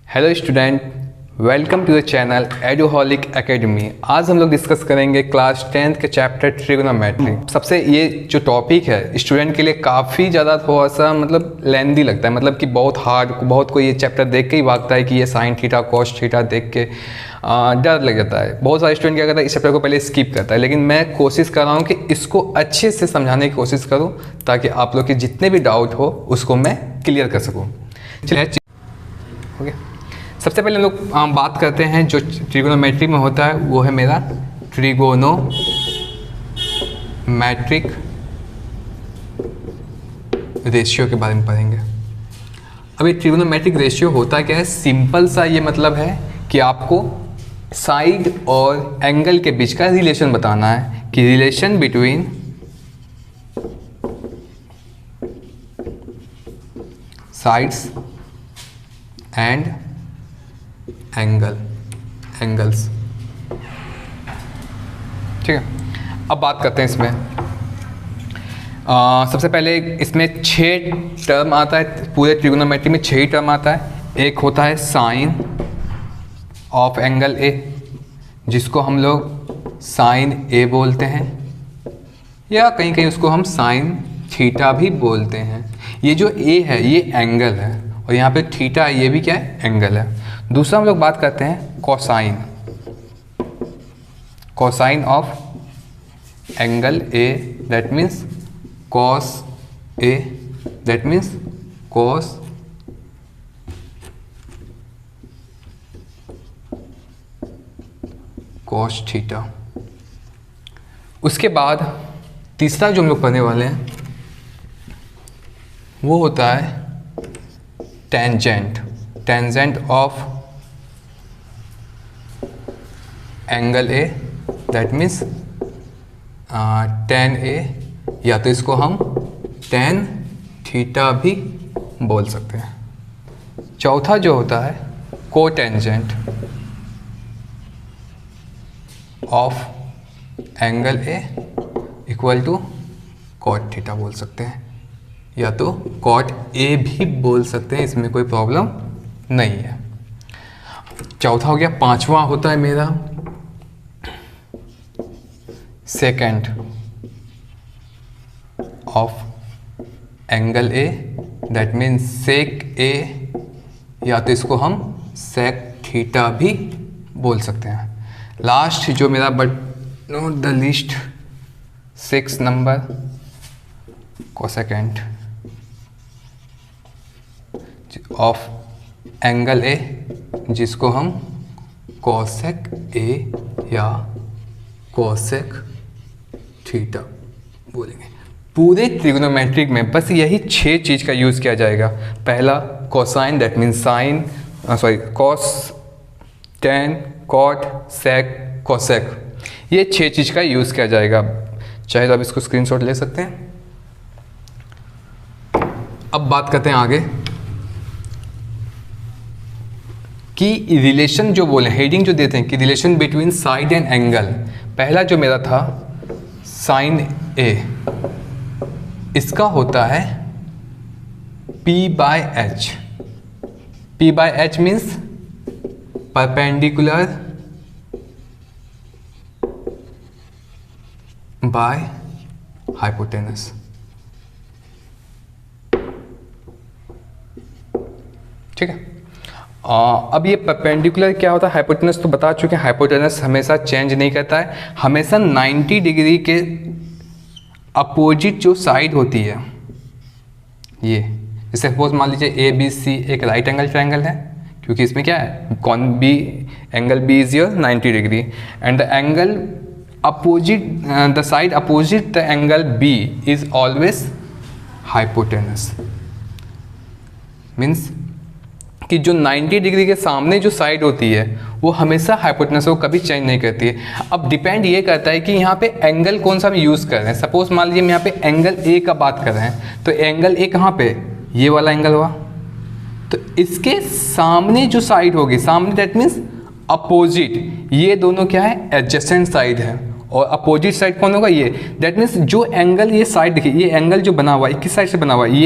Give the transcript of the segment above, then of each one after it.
Hello student, welcome to the channel Eduholic Academy. आज हम लोग डिस्कस करेंगे क्लास 10th के चैप्टर ट्रिगोनोमेट्री। सबसे ये जो टॉपिक है स्टूडेंट के लिए काफ़ी ज़्यादा थोड़ा सा लेंदी लगता है, मतलब कि बहुत हार्ड, बहुत कोई ये चैप्टर देख के ही भागता है कि ये साइन थीटा कॉस थीटा देख के डर लग जाता है। बहुत सारे स्टूडेंट क्या करता है, इस चैप्टर को पहले स्किप करता है, लेकिन मैं कोशिश कर रहा हूँ कि इसको अच्छे से समझाने की कोशिश करूँ ताकि आप लोग के जितने भी डाउट हो उसको मैं क्लियर कर सकूँ। चलिए ओके, सबसे पहले हम लोग बात करते हैं जो ट्रिगोनोमेट्री में होता है, वो है मेरा ट्रिगोनोमेट्रिक रेशियो के बारे में पढ़ेंगे। अब ये ट्रिगोनोमेट्रिक रेशियो होता क्या है, सिंपल सा ये मतलब है कि आपको साइड और एंगल के बीच का रिलेशन बताना है कि relation between sides and angles. ठीक है, अब बात करते हैं इसमें। सबसे पहले इसमें 6 टर्म आता है, पूरे ट्रिगोनोमेट्री में 6 ही टर्म आता है। एक होता है साइन ऑफ एंगल ए, जिसको हम लोग साइन ए बोलते हैं, या कहीं कहीं उसको हम साइन थीटा भी बोलते हैं। ये जो ए है ये एंगल है, और यहाँ पे थीटा ये भी क्या है, एंगल है। दूसरा हम लोग बात करते हैं cosine of angle A, that means cos A, that means cos theta. उसके बाद तीसरा जो हम लोग पढ़ने वाले हैं वो होता है tangent of angle A, that means tan A, या तो इसको हम टेन थीटा भी बोल सकते हैं। चौथा जो होता है cotangent of angle A equal to cot theta बोल सकते हैं, या तो कॉट ए भी बोल सकते हैं, इसमें कोई प्रॉब्लम नहीं है। चौथा हो गया। पांचवा होता है मेरा second of angle A, that means sec A, या तो इसको हम सेक थीटा भी बोल सकते हैं। लास्ट जो मेरा but not the least 6 number cosecant of angle ए, जिसको हम कोसेक ए या कोसेक थीटा बोलेंगे। पूरे ट्रिगोनोमेट्रिक में बस यही 6 चीज़ का यूज़ किया जाएगा। पहला cosine, that means sine, cos, tan, cot, sec, cosec, ये 6 चीज़ का यूज़ किया जाएगा। चाहे तो आप इसको स्क्रीनशॉट ले सकते हैं। अब बात करते हैं आगे कि रिलेशन जो बोले, हेडिंग जो देते हैं कि relation between side and angle. पहला जो मेरा था साइन ए, इसका होता है P/H। P/H means perpendicular by hypotenuse. ठीक है, अब ये परपेंडिकुलर क्या होता है, हाइपोटेनस तो बता चुके हैं। हाइपोटेनस हमेशा चेंज नहीं करता है, हमेशा 90 डिग्री के अपोजिट जो साइड होती है, ये जैसे सपोज मान लीजिए ABC एक राइट एंगल ट्रायंगल है, क्योंकि इसमें क्या है, कौन B, angle B is your 90 degree, and the angle opposite, the side opposite the angle B is always hypotenuse. Means कि जो 90 डिग्री के सामने जो साइड होती है वो हमेशा हाइपोटेनस को कभी चेंज नहीं करती है। अब डिपेंड ये करता है कि यहाँ पे एंगल कौन सा हम यूज़ कर रहे हैं। सपोज मान लीजिए हम यहाँ पे एंगल ए का बात कर रहे हैं, तो एंगल ए कहाँ पे, ये वाला एंगल हुआ, तो इसके सामने जो साइड होगी, सामने दैट मीन्स अपोजिट, ये दोनों क्या है, एडजेसेंट साइड है, और अपोजिट साइड कौन होगा, ये। दैट मीन्स जो एंगल ये साइड देखिए, ये एंगल जो बना हुआ है किस साइड से बना हुआ है,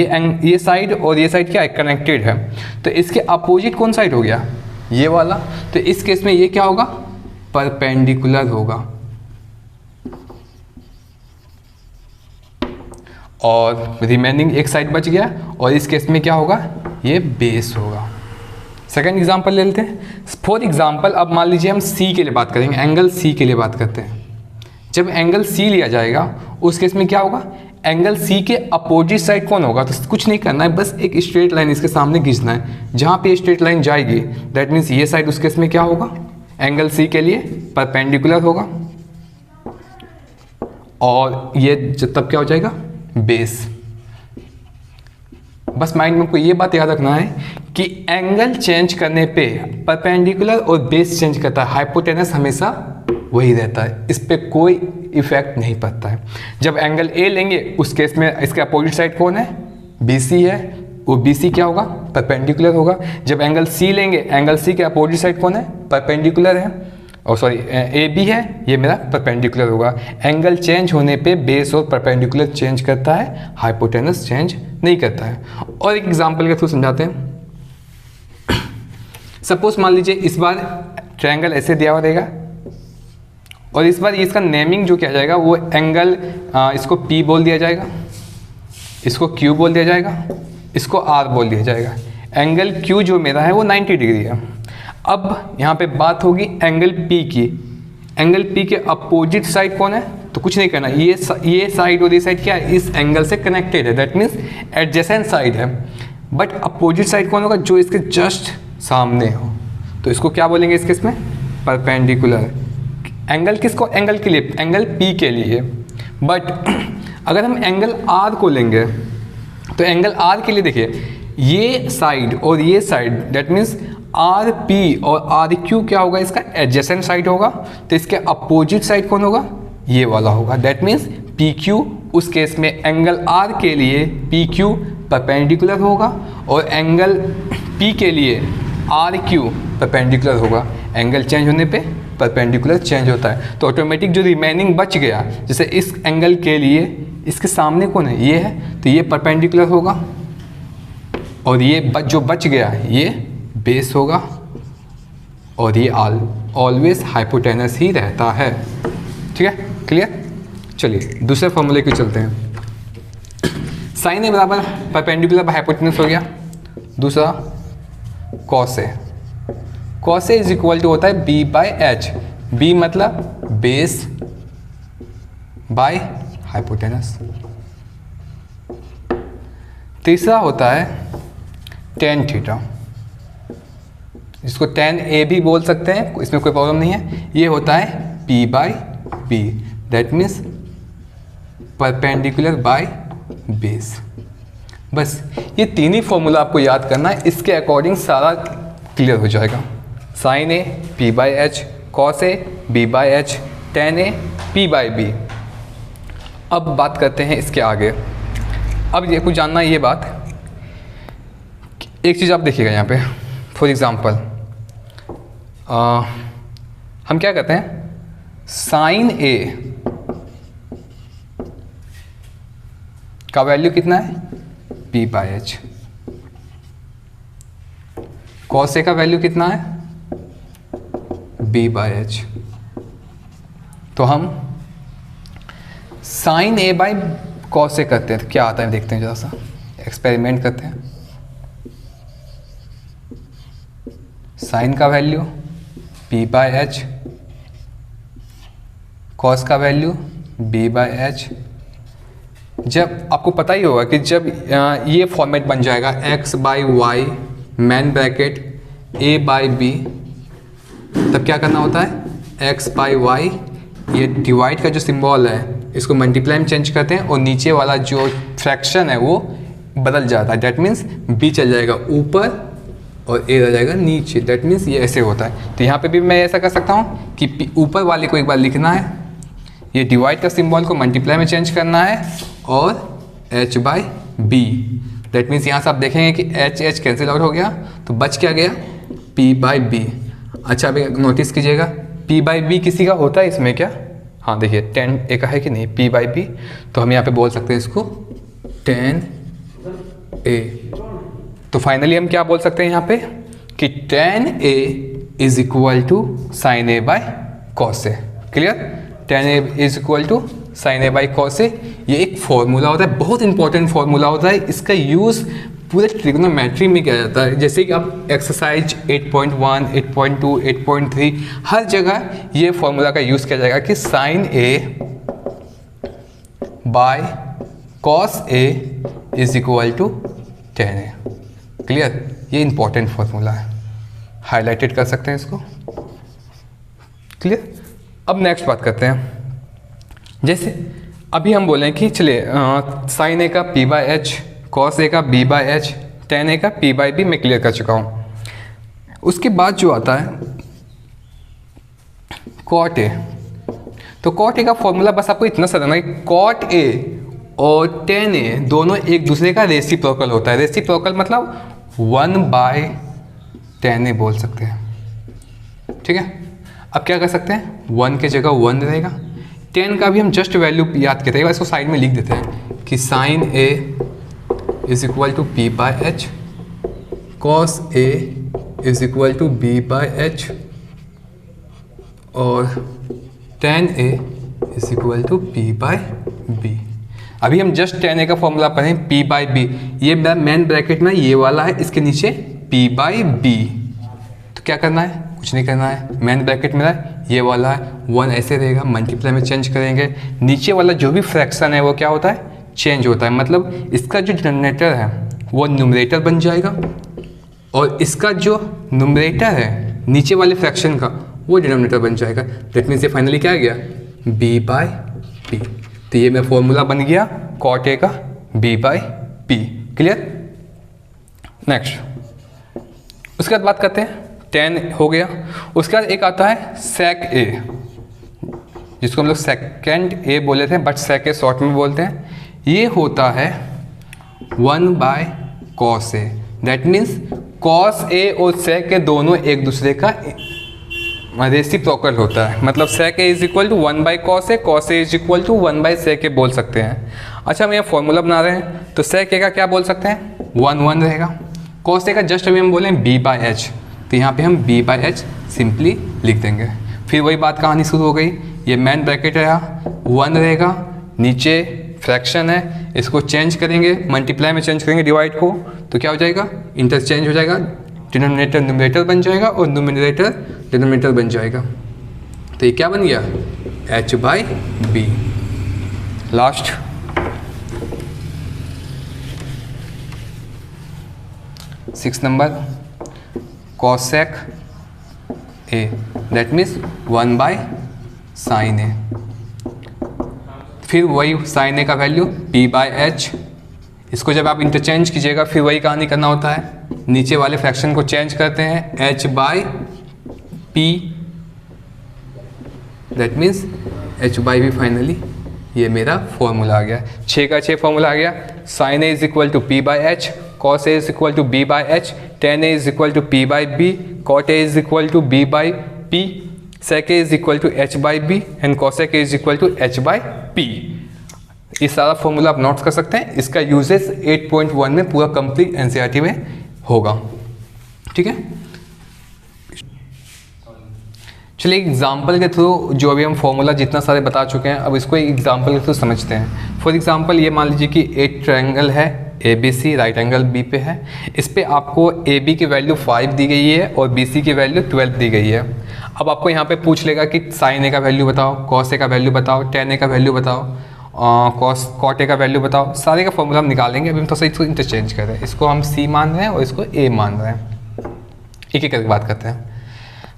ये साइड और ये साइड क्या है, कनेक्टेड है। तो इसके अपोजिट कौन साइड हो गया, ये वाला। तो इस केस में ये क्या होगा, परपेंडिकुलर होगा। और रिमेनिंग एक साइड बच गया, और इस केस में क्या होगा, ये बेस होगा। सेकेंड एग्जाम्पल ले लेते हैं। फॉर एग्जाम्पल अब मान लीजिए हम सी के लिए बात करेंगे, एंगल सी के लिए बात करते हैं। जब एंगल सी लिया जाएगा उस केस में क्या होगा, एंगल सी के अपोजिट साइड कौन होगा। तो कुछ नहीं करना है, बस एक स्ट्रेट लाइन इसके सामने खींचना है। जहाँ पे स्ट्रेट लाइन जाएगी दैट मीन्स ये साइड उस केस में क्या होगा, एंगल सी के लिए परपेंडिकुलर होगा, और ये तब क्या हो जाएगा, बेस। बस माइंड में आपको ये बात याद रखना है कि एंगल चेंज करने पे परपेंडिकुलर और बेस चेंज करता है, हाइपोटेनस हमेशा वही रहता है, इस पे कोई इफेक्ट नहीं पड़ता है। जब एंगल ए लेंगे उस केस में इसके अपोजिट साइड कौन है, BC है, वो BC क्या होगा, परपेंडिकुलर होगा। जब एंगल C लेंगे, एंगल C के अपोजिट साइड कौन है, परपेंडिकुलर है, और सॉरी AB है, ये मेरा परपेंडिकुलर होगा। एंगल चेंज होने पे बेस और परपेंडिकुलर चेंज करता है, हाइपोटेनस चेंज नहीं करता है। और एक एग्जांपल के थ्रू समझाते हैं। सपोज मान लीजिए इस बार ट्रायंगल ऐसे दिया हुआ रहेगा, और इस बार इसका नेमिंग जो किया जाएगा वो एंगल इसको P बोल दिया जाएगा, इसको Q बोल दिया जाएगा, इसको R बोल दिया जाएगा। एंगल Q जो मेरा है वो 90 डिग्री है। अब यहाँ पे बात होगी एंगल P की। एंगल P के अपोजिट साइड कौन है, तो कुछ नहीं करना, ये साइड और ये साइड क्या है, इस एंगल से कनेक्टेड है, दैट मीन्स एडजेसेंट साइड है। बट अपोजिट साइड कौन होगा, जो इसके जस्ट सामने हो, तो इसको क्या बोलेंगे इस केस में, परपेंडिकुलर। एंगल किसको, एंगल के लिए, एंगल P के लिए। बट अगर हम एंगल R को लेंगे तो एंगल R के लिए देखिए, ये साइड और ये साइड दैट मीन्स RP और RQ क्या होगा, इसका एडजेसेंट साइड होगा। तो इसके अपोजिट साइड कौन होगा, ये वाला होगा, दैट मीन्स PQ। उस केस में एंगल R के लिए PQ परपेंडिकुलर होगा, और एंगल P के लिए RQ परपेंडिकुलर होगा। एंगल चेंज होने पे परपेंडिकुलर चेंज होता है, तो ऑटोमेटिक जो रिमेनिंग बच गया, जैसे इस एंगल के लिए इसके सामने कौन है, ये है, तो ये परपेंडिकुलर होगा, और ये जो बच गया ये बेस होगा, और ये ऑलवेज हाइपोटेनस ही रहता है। ठीक है, क्लियर। चलिए दूसरे फॉर्मूले की चलते हैं। साइन ए बराबर परपेंडिकुलर बाय हाइपोटेनस हो गया। दूसरा cos A, cos A is equal to होता है B/H। B मतलब बेस बाय हाइपोटेनस। तीसरा होता है tan थीटा, जिसको tan A भी बोल सकते हैं, इसमें कोई प्रॉब्लम नहीं है। ये होता है P/B, that means perpendicular by base. बस ये तीन ही फॉर्मूला आपको याद करना है, इसके अकॉर्डिंग सारा क्लियर हो जाएगा। Sign A P/H, cos A B/H, tan A P/B। अब बात करते हैं इसके आगे। अब ये कुछ जानना है ये बात, एक चीज़ आप देखिएगा यहाँ पे। फॉर एग्ज़ाम्पल हम क्या कहते हैं, साइन ए का वैल्यू कितना है, P/H। कॉस ए का वैल्यू कितना है, B/H। तो हम साइन ए बाई कॉस ए करते हैं तो क्या आता है देखते हैं, जरा सा एक्सपेरिमेंट करते हैं। साइन का वैल्यू P/H, कॉस का वैल्यू B/H। जब आपको पता ही होगा कि जब ये फॉर्मेट बन जाएगा x/y मैन ब्रैकेट A/B, तब क्या करना होता है, x/y, ये डिवाइड का जो सिंबल है इसको मल्टीप्लाई में चेंज करते हैं, और नीचे वाला जो फ्रैक्शन है वो बदल जाता है, दैट मीन्स B चल जाएगा ऊपर और A रह जाएगा नीचे, दैट मीन्स ये ऐसे होता है। तो यहाँ पे भी मैं ऐसा कर सकता हूँ कि ऊपर वाले को एक बार लिखना है, ये डिवाइड का सिंबल को मल्टीप्लाई में चेंज करना है, और h/b, दैट मीन्स यहाँ से आप देखेंगे कि h कैंसिल आउट हो गया, तो बच क्या गया, P/B। अच्छा अभी नोटिस कीजिएगा, P/B किसी का होता है इसमें क्या, हाँ देखिए टेन ए का है कि नहीं, पी बाई बी, तो हम यहाँ पे बोल सकते हैं इसको टेन ए। तो फाइनली हम क्या बोल सकते हैं यहाँ पे कि tan A is equal to sine A by cos A. Clear, tan A is equal to sine A by cos A. ये एक फॉर्मूला होता है, बहुत इंपॉर्टेंट फॉर्मूला होता है। इसका यूज़ पूरे ट्रिग्नोमेट्री में किया जाता है। जैसे कि आप एक्सरसाइज 8.1, 8.2, 8.3 हर जगह ये फॉर्मूला का यूज़ किया जाएगा कि sine A by cos A is equal to tan A. Clear, ये इंपॉर्टेंट फॉर्मूला है, हाईलाइटेड कर सकते हैं इसको। क्लियर, अब नेक्स्ट बात करते हैं। जैसे अभी हम बोलें कि चलिए साइन ए का पी बाई एच, कॉस ए का बी बाई एच, टेन ए का पी बाई बी मैं क्लियर कर चुका हूँ। उसके बाद जो आता है कॉट ए, तो कॉट ए का फॉर्मूला बस आपको इतना सा देना कि कॉट ए और टेन ए दोनों एक दूसरे का रेसिप्रोकल होता है। रेसिप्रोकल मतलब 1/10 ए बोल सकते हैं। ठीक है, अब क्या कर सकते हैं, 1 के जगह 1 रहेगा। 10 का भी हम जस्ट वैल्यू याद करते हैं, इसको साइड में लिख देते हैं कि sine A is equal to P by H, cos A is equal to B by H और tan A is equal to P by B. अभी हम जस्ट टेन ए का फॉर्मूला पढ़ें, पी बाई बी, ये मेरा मेन ब्रैकेट में ये वाला है, इसके नीचे पी बाई बी। तो क्या करना है, कुछ नहीं करना है, मेन ब्रैकेट मेरा ये वाला है, 1 ऐसे रहेगा, मल्टीप्लाई में चेंज करेंगे, नीचे वाला जो भी फ्रैक्शन है वो क्या होता है, चेंज होता है। मतलब इसका जो डिनोमिनेटर है वो न्यूमरेटर बन जाएगा और इसका जो न्यूमरेटर है नीचे वाले फ्रैक्शन का वो डिनोमिनेटर बन जाएगा। दैट मीन्स ये फाइनली क्या आ गया, बी बाई पी। तो ये मेरा फॉर्मूला बन गया कॉट ए का B by P. Clear, next उसके बाद बात करते हैं, 10 हो गया। उसके बाद एक आता है सेक ए, जिसको हम लोग सेकेंड ए बोले थे बट सेक ए शॉर्ट में बोलते हैं। ये होता है 1 by cos A. That means cos A और सेक ए दोनों एक दूसरे का रेसिप्रोकल होता है। मतलब sec A is equal to 1 by cos A, cos A is equal to 1 by sec A बोल सकते हैं। अच्छा, हम ये फॉर्मूला बना रहे हैं तो सेक ए का क्या बोल सकते हैं, 1 रहेगा। कॉस ए का जस्ट अभी हम बोलें बी बाई एच, तो यहाँ पे हम बी बाई एच सिंपली लिख देंगे। फिर वही बात कहानी शुरू हो गई, ये मैन ब्रैकेट रहा, 1 रहेगा, नीचे फ्रैक्शन है, इसको चेंज करेंगे, मल्टीप्लाई में चेंज करेंगे डिवाइड को, तो क्या हो जाएगा, इंटरचेंज हो जाएगा, डिनोमिनेटर न्यूमरेटर बन जाएगा और न्यूमरेटर डिनोमिनेटर बन जाएगा। तो ये क्या बन गया, H by B. Last six number cosec A, that means 1 by sine A. फिर वही साइन ए का वैल्यू पी बाई एच, इसको जब आप इंटरचेंज कीजिएगा फिर वही कहानी करना होता है, नीचे वाले फ्रैक्शन को चेंज करते हैं, H by P, that means H by B. Finally ये मेरा फॉर्मूला आ गया, 6 का 6 फॉर्मूला आ गया। Sine A is equal to P by H, cos A is equal to B by H, tan A is equal to P by B, cot A is equal to B by P, sec A is equal to H by B and cosec A is equal to H by P. ये सारा formula आप note कर सकते हैं। इसका uses 8.1 में पूरा complete NCERT में होगा। ठीक है, चलिए एग्जाम्पल के थ्रू जो अभी हम फॉर्मूला जितना सारे बता चुके हैं, अब इसको एक एग्जाम्पल के थ्रू समझते हैं। फॉर एग्जाम्पल ये मान लीजिए कि एक ट्रायंगल है A B C, right angle B पे है। इस पे आपको ए बी की वैल्यू 5 दी गई है और बी सी की वैल्यू 12 दी गई है। अब आपको यहाँ पे पूछ लेगा कि साइन ए का वैल्यू बताओ, कॉस ए का वैल्यू बताओ, टेन ए का वैल्यू बताओ, कॉट ए का वैल्यू बताओ। सारे का फॉर्मूला हम निकालेंगे। अभी हम थोड़ा सा इसको इंटरचेंज कर रहे हैं, इसको हम सी मान रहे हैं और इसको ए मान रहे हैं। एक एक करके बात करते हैं।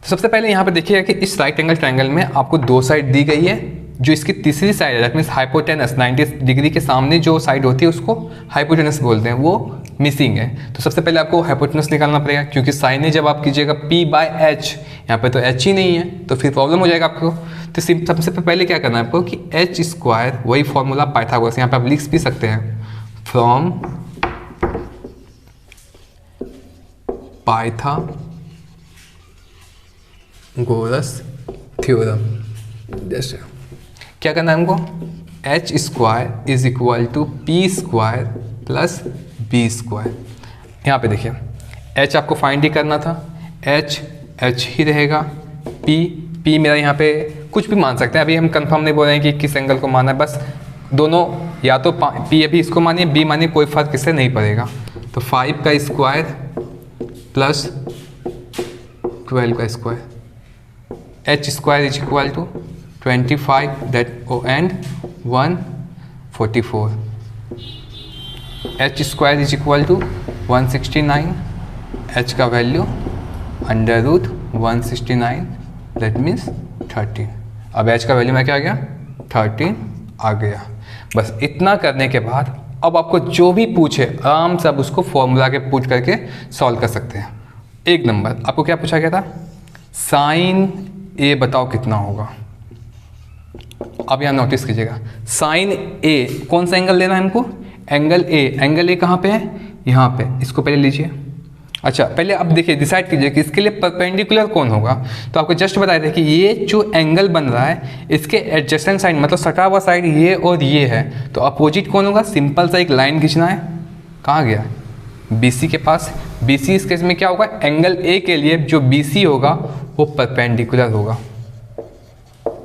तो सबसे पहले यहाँ पे देखिएगा कि इस राइट एंगल ट्रायंगल में आपको 2 साइड दी गई है। जो इसकी तीसरी साइड है दैट मीन्स हाइपोटेनस, 90 डिग्री के सामने जो साइड होती है उसको हाइपोटेनस बोलते हैं, वो मिसिंग है। तो सबसे पहले आपको हाइपोटेनस निकालना पड़ेगा, क्योंकि साइन ए जब आप कीजिएगा पी बाई एच, यहाँ पे तो एच ही नहीं है, तो फिर प्रॉब्लम हो जाएगा आपको। तो सबसे पहले क्या करना है आपको कि एच स्क्वायर, वही फॉर्मूला पाइथागोरस, यहाँ पे आप लिख भी सकते हैं, फ्रॉम पाइथागोरस थ्योरम। जैसे क्या करना है हमको, H square is equal to P square plus B square. यहाँ पे देखिए एच आपको फाइंड ही करना था, एच ही रहेगा, पी मेरा यहाँ पे कुछ भी मान सकते हैं, अभी हम कंफर्म नहीं बोल रहे हैं कि किस एंगल को मानना है, बस दोनों या तो पी अभी इसको मानिए, बी मानिए, कोई फर्क इससे नहीं पड़ेगा। तो 5 का स्क्वायर प्लस 12 का square, H square is equal to 25 that ओ and 144, H square is equal to 169, H का value under root 169 that means 13। अब एच का वैल्यू में क्या आ गया, 13 आ गया। बस इतना करने के बाद अब आपको जो भी पूछे आराम से आप उसको फॉर्मूला के पुट करके सॉल्व कर सकते हैं। एक नंबर आपको क्या पूछा गया था, साइन ए बताओ कितना होगा। अब यहाँ नोटिस कीजिएगा, साइन ए कौन सा एंगल लेना है हमको, एंगल ए। एंगल ए कहाँ पे है, यहाँ पे, इसको पहले लीजिए। अच्छा पहले अब देखिए डिसाइड कीजिए कि इसके लिए परपेंडिकुलर कौन होगा। तो आपको जस्ट बताया था कि ये जो एंगल बन रहा है इसके एडजेसेंट साइड मतलब सटा हुआ साइड ये और ये है, तो अपोजिट कौन होगा, सिंपल सा एक लाइन खींचना है, कहाँ गया, BC के पास। BC इस केस में क्या होगा, एंगल ए के लिए जो BC होगा वो परपेंडिकुलर होगा,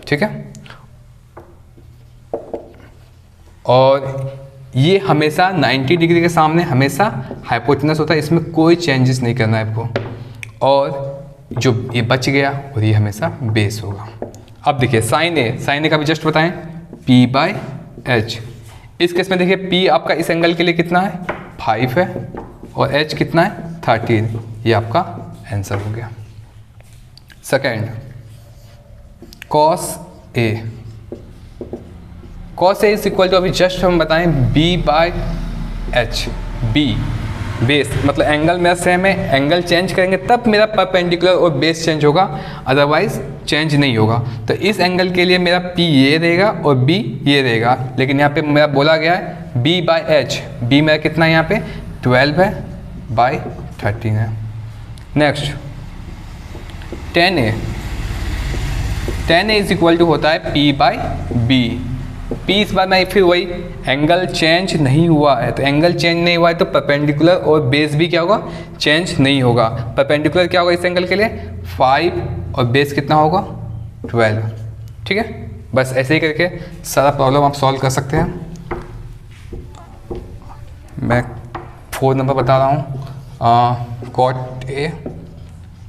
ठीक है। और ये हमेशा 90 डिग्री के सामने हमेशा हाइपोटेनस होता है, इसमें कोई चेंजेस नहीं करना है आपको। और जो ये बच गया और ये हमेशा बेस होगा। अब देखिए साइन ए का भी जस्ट बताएं, P/H। इस केस में देखिए P आपका इस एंगल के लिए कितना है, 5 है, और H कितना है, 13। ये आपका आंसर हो गया। Second, cos A is equal to, अभी जस्ट हम बताएं B/H। B बेस मतलब एंगल मेरा सेम है, एंगल चेंज करेंगे तब मेरा परपेंडिकुलर और बेस चेंज होगा, अदरवाइज चेंज नहीं होगा। तो इस एंगल के लिए मेरा P ये रहेगा और B ये रहेगा, लेकिन यहाँ पे मेरा बोला गया है B/H। B मेरा कितना है यहाँ पे, 12 है बाई 13 है। Next tan A is equal to होता है P/B। P इस बार में फिर वही एंगल चेंज नहीं हुआ है, तो एंगल चेंज नहीं हुआ है तो परपेंडिकुलर और बेस भी क्या होगा, चेंज नहीं होगा। परपेंडिकुलर क्या होगा इस एंगल के लिए, 5, और बेस कितना होगा, 12, ठीक है। बस ऐसे ही करके सारा प्रॉब्लम आप सॉल्व कर सकते हैं। मैं 4 नंबर बता रहा हूँ,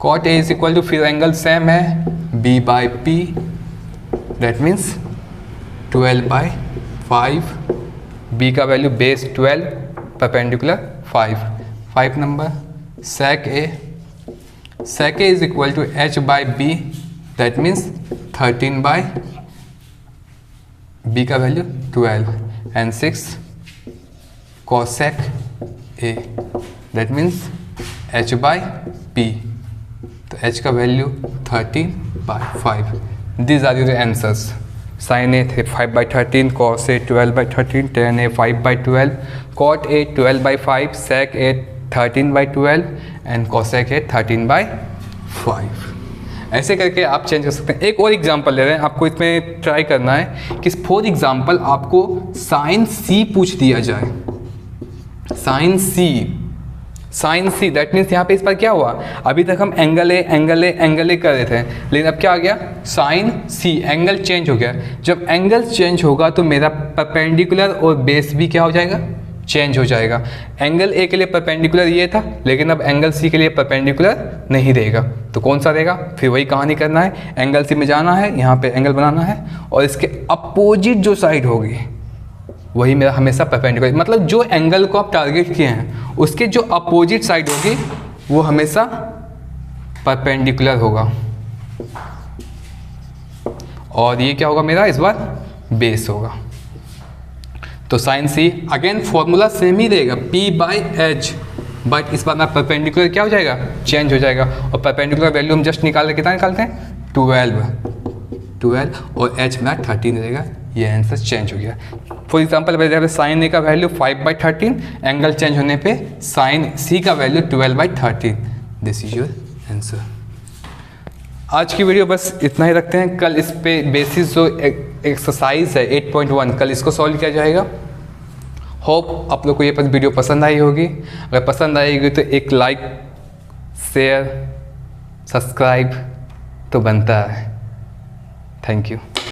cot A is equal to, फिर एंगल सेम है, B/P दैट मीन्स 12/5। B का value base 12, perpendicular 5 number. sec A is equal to H/B that means 13/, B का value 12, and 6 cosec A that means H/P, तो H का value 13/5। These are your answers. sin A 5/13, cos A 12/13, tan A 5/12, cot A 12/5, sec A 13/12 and cosec A 13/5। ऐसे करके आप change कर सकते हैं। एक और एग्जांपल ले रहे हैं, आपको इसमें ट्राई करना है कि फॉर एग्जांपल आपको sin C पूछ दिया जाए, sin C दैट मीन्स यहाँ पे इस पर क्या हुआ, अभी तक हम एंगल ए कर रहे थे, लेकिन अब क्या आ गया, sin C, एंगल चेंज हो गया। जब एंगल चेंज होगा तो मेरा परपेंडिकुलर और बेस भी क्या हो जाएगा, चेंज हो जाएगा। एंगल ए के लिए परपेंडिकुलर ये था, लेकिन अब एंगल सी के लिए परपेंडिकुलर नहीं रहेगा, तो कौन सा रहेगा, फिर वही कहानी करना है, एंगल सी में जाना है, यहाँ पे एंगल बनाना है, और इसके अपोजिट जो साइड होगी वही मेरा हमेशा परपेंडिकुलर, मतलब जो एंगल को आप टारगेट किए हैं उसके जो अपोजिट साइड होगी वो हमेशा परपेंडिकुलर होगा, और ये क्या होगा मेरा इस बार बेस होगा। तो sign see again formula same ही रहेगा, P/H, बट इस बार ना परपेंडिकुलर क्या हो जाएगा, चेंज हो जाएगा, और परपेंडिकुलर वैल्यू हम जस्ट निकाल कितना निकालते हैं, 12 और H में 13 रहेगा। ये आंसर चेंज हो गया। फॉर एग्जाम्पल साइन ए का वैल्यू 5/13, एंगल चेंज होने पे साइन सी का value 12/13। This is your answer. आज की वीडियो बस इतना ही रखते हैं। कल इस पे बेसिस जो एक्सरसाइज है 8.1 कल इसको सॉल्व किया जाएगा। होप आप लोग को ये वीडियो पसंद आई होगी। अगर पसंद आएगी तो एक लाइक, शेयर, सब्सक्राइब तो बनता है। Thank you.